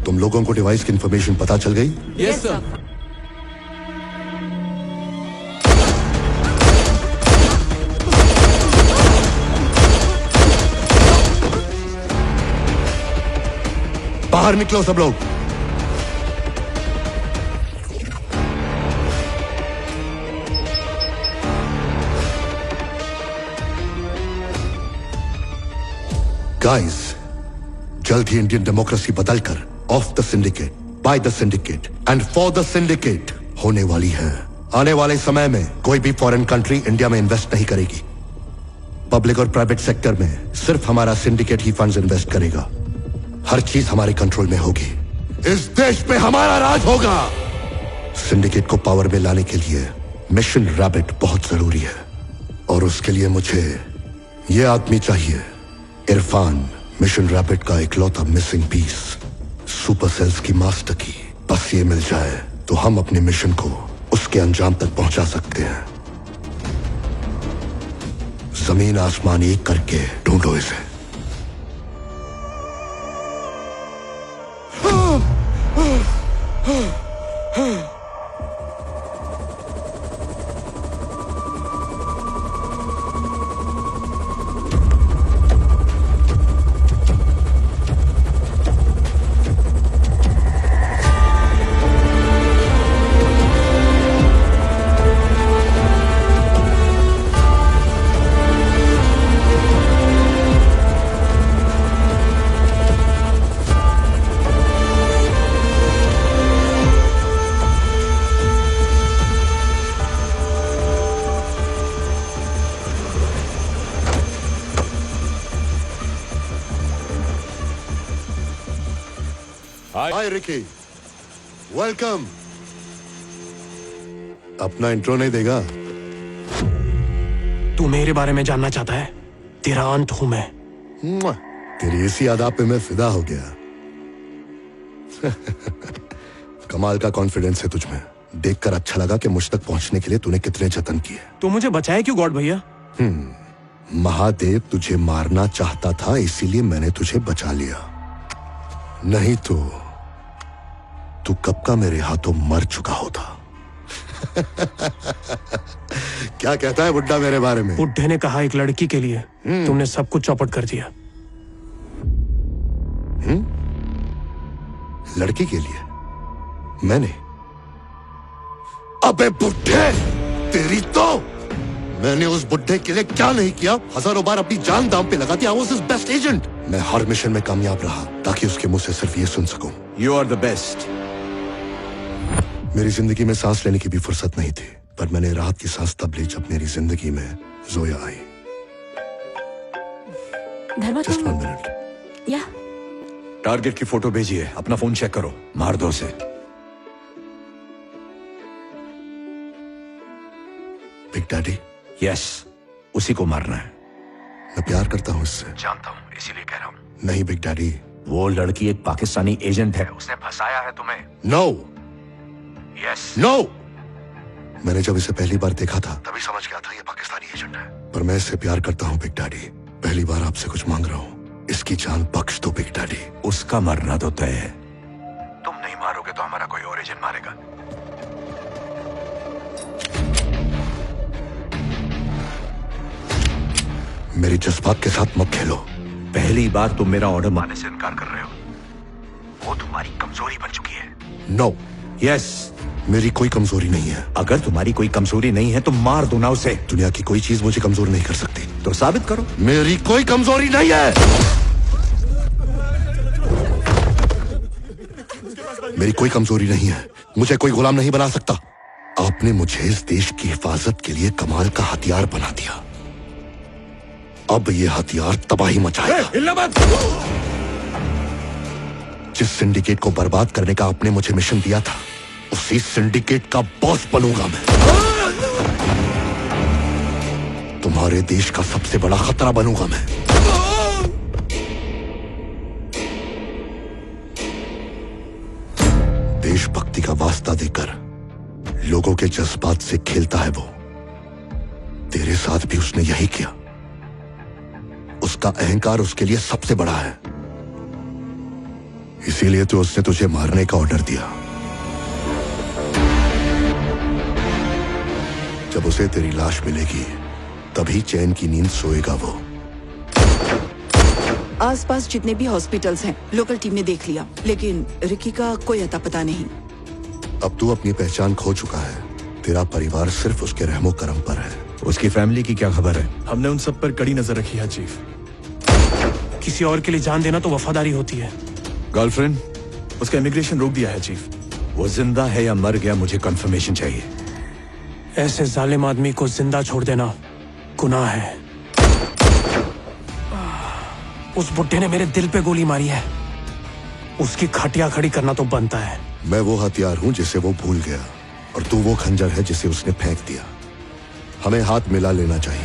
तुम लोगों को डिवाइस की इंफॉर्मेशन पता चल गई? Yes sir. बाहर निकलो सब लोग। गाइस, जल्द ही इंडियन डेमोक्रेसी बदलकर of the syndicate, by the syndicate and for the syndicate होने वाली है। आने वाले समय में कोई भी फॉरेन कंट्री इंडिया में इन्वेस्ट नहीं करेगी। पब्लिक और प्राइवेट सेक्टर में सिर्फ हमारा सिंडिकेट ही फंड्स इन्वेस्ट करेगा। हर चीज हमारे कंट्रोल में होगी। इस देश पे हमारा राज होगा। सिंडिकेट को पावर में लाने के लिए मिशन रैबिट बहुत जरूरी है, और उसके लिए मुझे ये आदमी चाहिए, इरफान, मिशन रैबिट का इकलौता मिसिंग पीस, सुपर सेल्स की मास्टर की। बस ये मिल जाए तो हम अपने मिशन को उसके अंजाम तक पहुंचा सकते हैं। जमीन आसमान एक करके ढूंढो इसे। हाय रिकी, वेलकम। अपना इंट्रो नहीं देगा? तू मेरे बारे में जानना चाहता है? तेरा अंत हूं मैं। तेरी इसी अदा पे मैं फिदा हो गया। कमाल का कॉन्फिडेंस है तुझमें। देखकर अच्छा लगा कि मुझ तक पहुंचने के लिए तूने कितने जतन किए। तू मुझे बचाए क्यों गॉड भैया? महादेव तुझे मारना चाहता था, इसीलिए मैंने तुझे बचा लिया। नहीं तो तू कब का मेरे हाथों मर चुका होता। क्या कहता है बुड्ढा मेरे बारे में? बुड्ढे ने कहा एक लड़की के लिए तुमने सब कुछ चौपट कर दिया। लड़की के लिए मैंने? अबे बुड्ढे, तेरी तो मैंने उस बुड्ढे के लिए क्या नहीं किया। हजारों बार अपनी जान दांव पे लगा दिया। I was his best agent। मैं हर मिशन में कामयाब रहा ताकि उसके मुंह से सिर्फ ये सुन सकूं, You are the best। मेरी जिंदगी में सांस लेने की भी फुर्सत नहीं थी, पर मैंने राहत की सांस तब ली जब मेरी जिंदगी में जोया आई। Just 1 minute। या टारगेट की फोटो भेजिए, अपना फोन चेक करो, मार दो उसे। Big daddy? यस, उसी को मारना है। मैं प्यार करता हूँ इससे। जानता हूँ, इसीलिए कह रहा हूँ। नहीं बिग डैडी। वो लड़की एक पाकिस्तानी एजेंट है, उसने फंसाया है तुम्हें। नो। यस। नो। मैंने जब इसे पहली बार देखा था तभी समझ गया था ये पाकिस्तानी एजेंट है, पर मैं इससे प्यार करता हूँ बिग डैडी। पहली बार आपसे कुछ मांग रहा हूँ, इसकी जान बख्श दो बिग डैडी। उसका मरना तो तय है। तुम नहीं मारोगे तो हमारा कोई और एजेंट मारेगा। मेरी जज्बात के साथ मत खेलो। पहली बार तुम मेरा ऑर्डर मानने से इनकार कर रहे हो, वो तुम्हारी कमजोरी बन चुकी है। नो। यस। मेरी कोई कमजोरी नहीं है। अगर तुम्हारी कोई कमजोरी नहीं है तो मार दो ना उसे। दुनिया की कोई चीज मुझे कमजोर नहीं कर सकती। तो साबित करो। मेरी कोई कमजोरी नहीं है। मेरी कोई कमजोरी नहीं है। मुझे कोई गुलाम नहीं बना सकता। आपने मुझे इस देश की हिफाजत के लिए कमाल का हथियार बना दिया। अब ये हथियार तबाही मचाएगा। जिस सिंडिकेट को बर्बाद करने का आपने मुझे मिशन दिया था, उसी सिंडिकेट का बॉस बनूंगा मैं। तुम्हारे देश का सबसे बड़ा खतरा बनूंगा मैं। देशभक्ति का वास्ता देकर लोगों के जज्बात से खेलता है वो। तेरे साथ भी उसने यही किया। उसका अहंकार उसके लिए सबसे बड़ा है, इसीलिए तो उसने तुझे मारने का ऑर्डर दिया। जब उसे तेरी लाश मिलेगी तभी चैन की नींद सोएगा वो। आसपास जितने भी हॉस्पिटल्स हैं लोकल टीम ने देख लिया, लेकिन रिकी का कोई अता पता नहीं। अब तू अपनी पहचान खो चुका है, तेरा परिवार सिर्फ उसके रहमो करम पर है। उसकी फैमिली की क्या खबर है? हमने उन सब पर कड़ी नजर रखी है चीफ। किसी और के लिए जान देना तो वफादारी होती है। गर्लफ्रेंड? उसका इमिग्रेशन रोक दिया है चीफ। वो जिंदा है या मर गया, मुझे कंफर्मेशन चाहिए। ऐसे जालिम आदमी को जिंदा छोड़ देना गुनाह है। उस बुड्ढे ने मेरे दिल पे गोली मारी है, उसकी खटिया खड़ी करना तो बनता है। मैं वो हथियार हूं जिसे वो भूल गया, और तू वो खंजर है जिसे उसने फेंक दिया। हमें हाथ मिला लेना चाहिए।